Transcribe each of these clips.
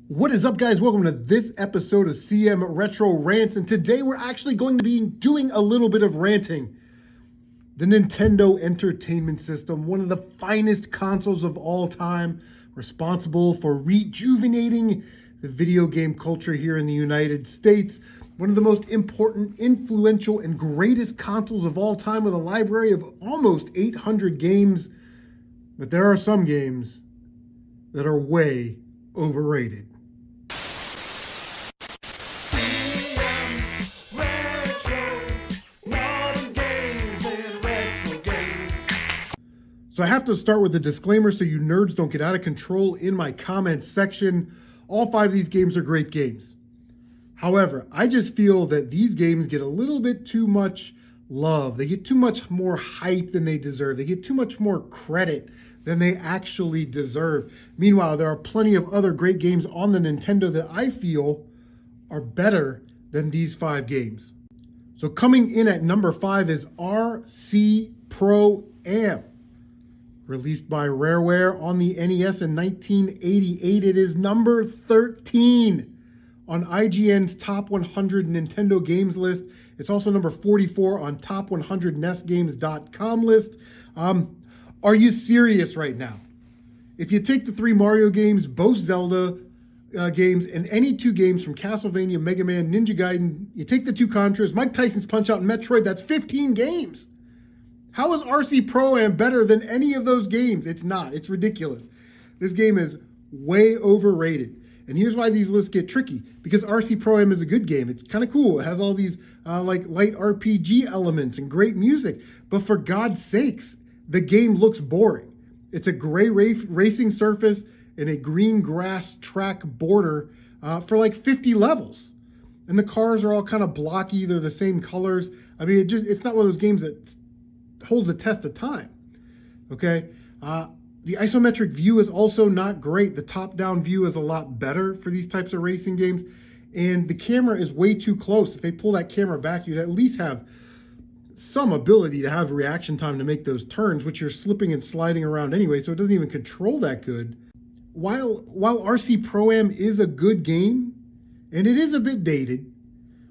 What is up, guys? Welcome to this episode of CM Retro Rants, and today we're actually going to be doing a little bit of ranting. The Nintendo Entertainment System, one of the finest consoles of all time, responsible for rejuvenating the video game culture here in the United States. One of the most important, influential, and greatest consoles of all time with a library of almost 800 games. But there are some games that are way overrated. So I have to start with a disclaimer so you nerds don't get out of control in my comments section. All 5 of these games are great games. However, I just feel that these games get a little bit too much love. They get too much more hype than they deserve. They get too much more credit than they actually deserve. Meanwhile, there are plenty of other great games on the Nintendo that I feel are better than these 5 games. So coming in at number 5 is RC Pro Am. Released by Rareware on the NES in 1988, it is number 13 on IGN's Top 100 Nintendo Games list. It's also number 44 on Top 100 NESGames.com list. Are you serious right now? If you take the 3 Mario games, both Zelda games, and any 2 games from Castlevania, Mega Man, Ninja Gaiden, you take the 2 Contras, Mike Tyson's Punch-Out!, and Metroid, that's 15 games. How is RC Pro-Am better than any of those games? It's not. It's ridiculous. This game is way overrated. And here's why these lists get tricky. Because RC Pro-Am is a good game. It's kind of cool. It has all these like light RPG elements and great music. But for God's sakes, the game looks boring. It's a gray racing surface and a green grass track border for like 50 levels. And the cars are all kind of blocky. They're the same colors. I mean, it's not one of those games that holds the test of time. Okay. The isometric view is also not great. The top-down view is a lot better for these types of racing games. And the camera is way too close. If they pull that camera back, you'd at least have some ability to have reaction time to make those turns, which you're slipping and sliding around anyway, so it doesn't even control that good. While RC Pro-Am is a good game, and it is a bit dated,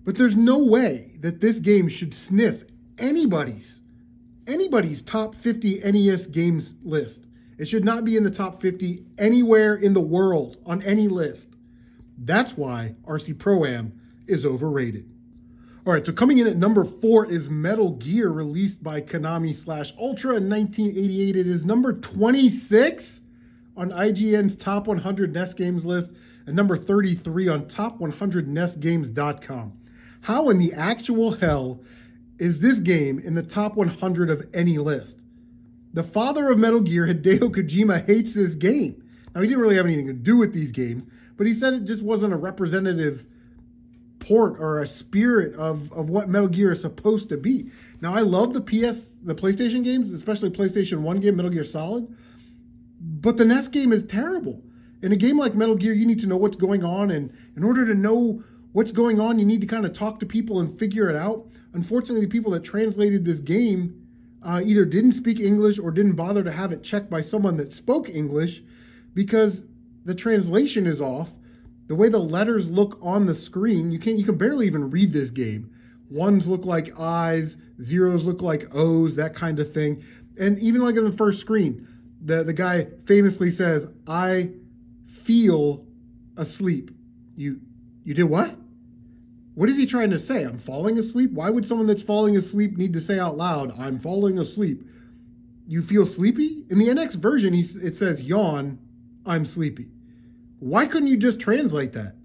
but there's no way that this game should sniff anybody's top 50 NES games list. It should not be in the top 50 anywhere in the world on any list. That's why RC Pro-Am is overrated. All right, so coming in at number 4 is Metal Gear, released by Konami/Ultra in 1988. It is number 26 on IGN's Top 100 NES Games list and number 33 on Top 100 NESGames.com. How in the actual hell is this game in the top 100 of any list? The father of Metal Gear, Hideo Kojima, hates this game. Now, he didn't really have anything to do with these games, but he said it just wasn't a representative port or a spirit of what Metal Gear is supposed to be. Now, I love the PlayStation games, especially PlayStation 1 game, Metal Gear Solid, but the NES game is terrible. In a game like Metal Gear, you need to know what's going on, and in order to know what's going on, you need to kind of talk to people and figure it out. Unfortunately, the people that translated this game either didn't speak English or didn't bother to have it checked by someone that spoke English because the translation is off. The way the letters look on the screen, you can barely even read this game. Ones look like I's, zeros look like O's, that kind of thing. And even like in the first screen, the guy famously says, "I feel asleep." You did what? What is he trying to say? I'm falling asleep? Why would someone that's falling asleep need to say out loud, "I'm falling asleep"? You feel sleepy? In the NX version, it says, "Yawn, I'm sleepy." Why couldn't you just translate that?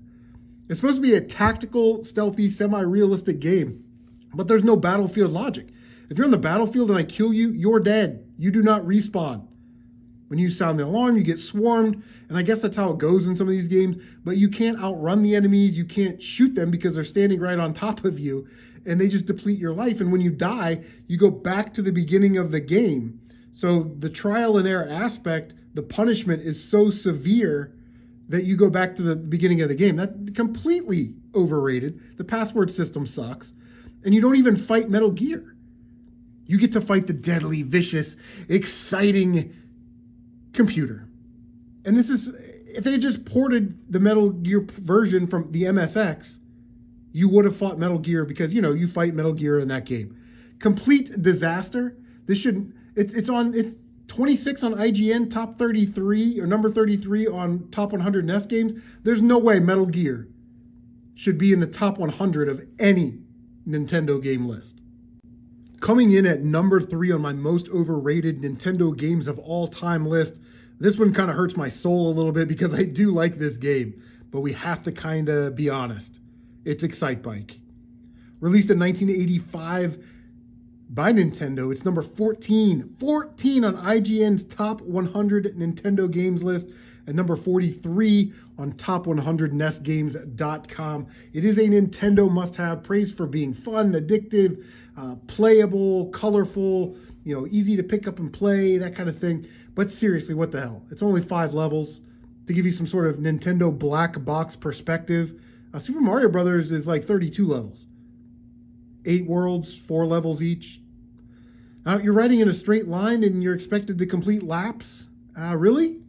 It's supposed to be a tactical, stealthy, semi-realistic game, but there's no battlefield logic. If you're on the battlefield and I kill you, you're dead. You do not respawn. When you sound the alarm, you get swarmed, and I guess that's how it goes in some of these games, but you can't outrun the enemies, you can't shoot them because they're standing right on top of you, and they just deplete your life, and when you die, you go back to the beginning of the game. So the trial and error aspect, the punishment is so severe that you go back to the beginning of the game. That's completely overrated. The password system sucks, and you don't even fight Metal Gear. You get to fight the deadly, vicious, exciting computer. And this is, if they had just ported the Metal Gear version from the MSX, you would have fought Metal Gear because, you fight Metal Gear in that game. Complete disaster. This shouldn't, it's 26 on IGN, top 33, or number 33 on top 100 NES games. There's no way Metal Gear should be in the top 100 of any Nintendo game list. Coming in at number 3 on my most overrated Nintendo games of all time list, this one kind of hurts my soul a little bit because I do like this game, but we have to kind of be honest. It's Excite Bike. Released in 1985 by Nintendo, it's number 14 on IGN's top 100 Nintendo games list, and number 43 on top 100 NESgames.com. It is a Nintendo must-have, praised for being fun, addictive, playable, colorful, easy to pick up and play, that kind of thing. But seriously, what the hell? It's only 5 levels. To give you some sort of Nintendo black box perspective, Super Mario Brothers is like 32 levels. 8 worlds, 4 levels each. You're riding in a straight line and you're expected to complete laps? Really?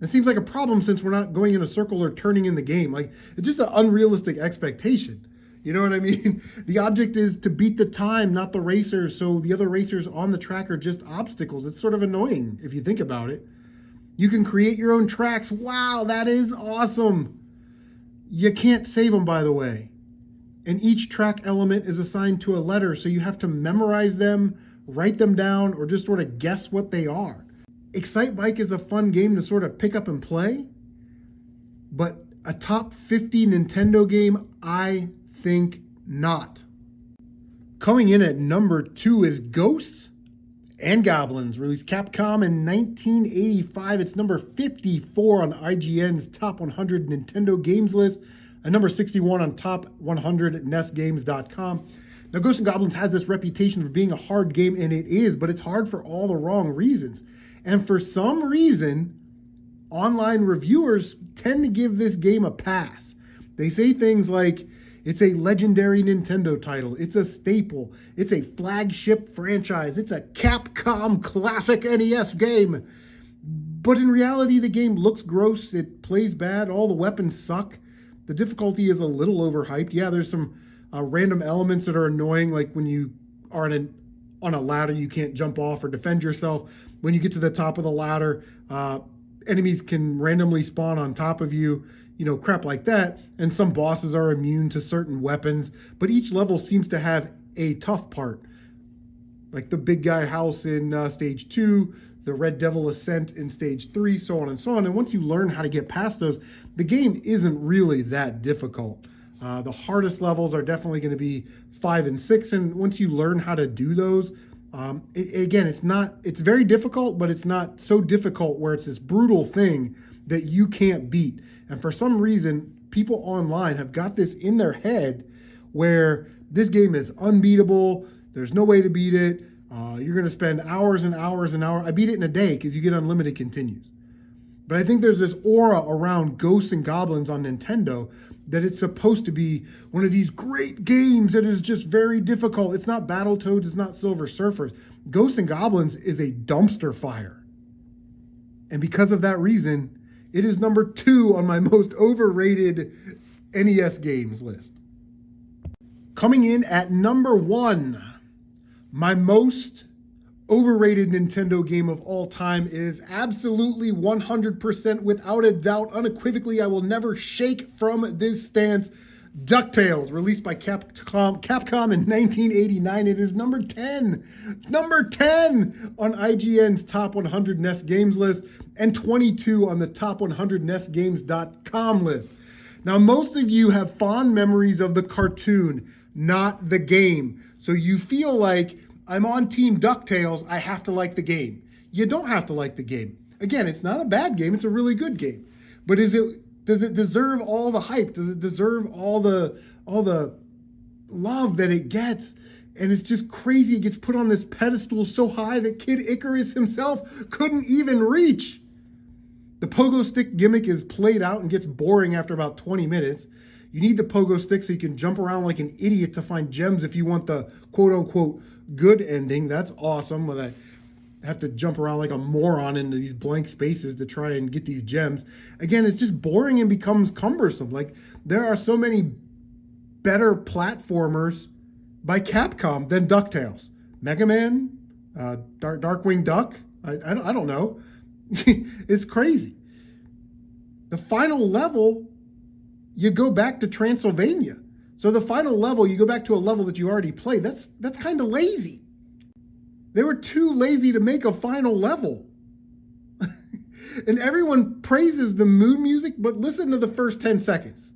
It seems like a problem since we're not going in a circle or turning in the game. Like, it's just an unrealistic expectation. You know what I mean? The object is to beat the time, not the racers, so the other racers on the track are just obstacles. It's sort of annoying if you think about it. You can create your own tracks. Wow, that is awesome. You can't save them, by the way. And each track element is assigned to a letter, so you have to memorize them, write them down, or just sort of guess what they are. Excite Bike is a fun game to sort of pick up and play, but a top 50 Nintendo game, I think not. Coming in at number 2 is Ghosts and Goblins, released Capcom in 1985. It's number 54 on IGN's top 100 Nintendo games list, and number 61 on top 100 NESgames.com. Now, Ghosts and Goblins has this reputation for being a hard game, and it is, but it's hard for all the wrong reasons. And for some reason, online reviewers tend to give this game a pass. They say things like, it's a legendary Nintendo title, it's a staple, it's a flagship franchise, it's a Capcom classic NES game. But in reality, the game looks gross, it plays bad, all the weapons suck. The difficulty is a little overhyped. Yeah, there's some random elements that are annoying, like when you are on a ladder, you can't jump off or defend yourself. When you get to the top of the ladder, enemies can randomly spawn on top of you, crap like that. And some bosses are immune to certain weapons, but each level seems to have a tough part. Like the big guy house in stage 2, the Red Devil Ascent in stage 3, so on and so on. And once you learn how to get past those, the game isn't really that difficult. The hardest levels are definitely going to be 5 and 6. And once you learn how to do those, it's very difficult, but it's not so difficult where it's this brutal thing that you can't beat. And for some reason, people online have got this in their head where this game is unbeatable. There's no way to beat it. You're going to spend hours and hours and hours. I beat it in a day because you get unlimited continues. But I think there's this aura around Ghosts and Goblins on Nintendo that it's supposed to be one of these great games that is just very difficult. It's not Battletoads, it's not Silver Surfers. Ghosts and Goblins is a dumpster fire. And because of that reason, it is number 2 on my most overrated NES games list. Coming in at number 1, my most overrated Nintendo game of all time is absolutely 100% without a doubt, unequivocally, I will never shake from this stance. Ducktales, released by Capcom in 1989. It is number 10 on IGN's top 100 NES games list and 22 on the top 100 NESgames.com list. Now, most of you have fond memories of the cartoon, not the game. So you feel like, I'm on Team Ducktales, I have to like the game. You don't have to like the game. Again, it's not a bad game, it's a really good game. But does it deserve all the hype? Does it deserve all the love that it gets? And it's just crazy. It gets put on this pedestal so high that Kid Icarus himself couldn't even reach. The pogo stick gimmick is played out and gets boring after about 20 minutes. You need the pogo stick so you can jump around like an idiot to find gems if you want the quote-unquote good ending. That's awesome. With that have to jump around like a moron into these blank spaces to try and get these gems. Again, it's just boring and becomes cumbersome. Like, there are so many better platformers by Capcom than Ducktales. Mega Man, Darkwing Duck. I don't know. It's crazy. The final level, you go back to Transylvania. So the final level, you go back to a level that you already played. That's kind of lazy. They were too lazy to make a final level. And everyone praises the moon music, but listen to the first 10 seconds.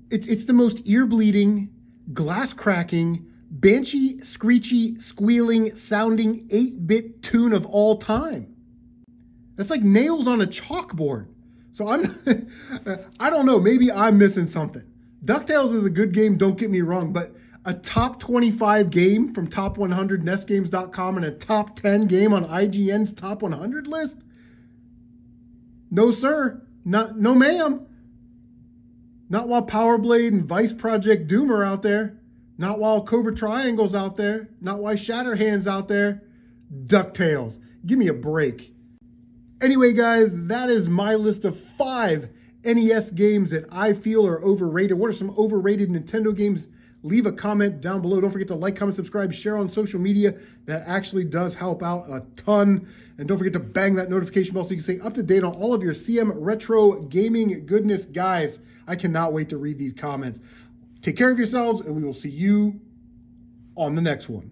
It's the most ear-bleeding, glass-cracking, banshee, screechy, squealing, sounding 8-bit tune of all time. That's like nails on a chalkboard. So I don't know, maybe I'm missing something. DuckTales is a good game, don't get me wrong, but a top 25 game from top 100 NESgames.com and a top 10 game on IGN's top 100 list? No, sir. No, ma'am. Not while Power Blade and Vice Project Doom are out there. Not while Cobra Triangle's out there. Not while Shatterhand's out there. DuckTales. Give me a break. Anyway, guys, that is my list of 5 NES games that I feel are overrated. What are some overrated Nintendo games? Leave a comment down below. Don't forget to like, comment, subscribe, share on social media. That actually does help out a ton. And don't forget to bang that notification bell so you can stay up to date on all of your CM Retro gaming goodness. Guys, I cannot wait to read these comments. Take care of yourselves, and we will see you on the next one.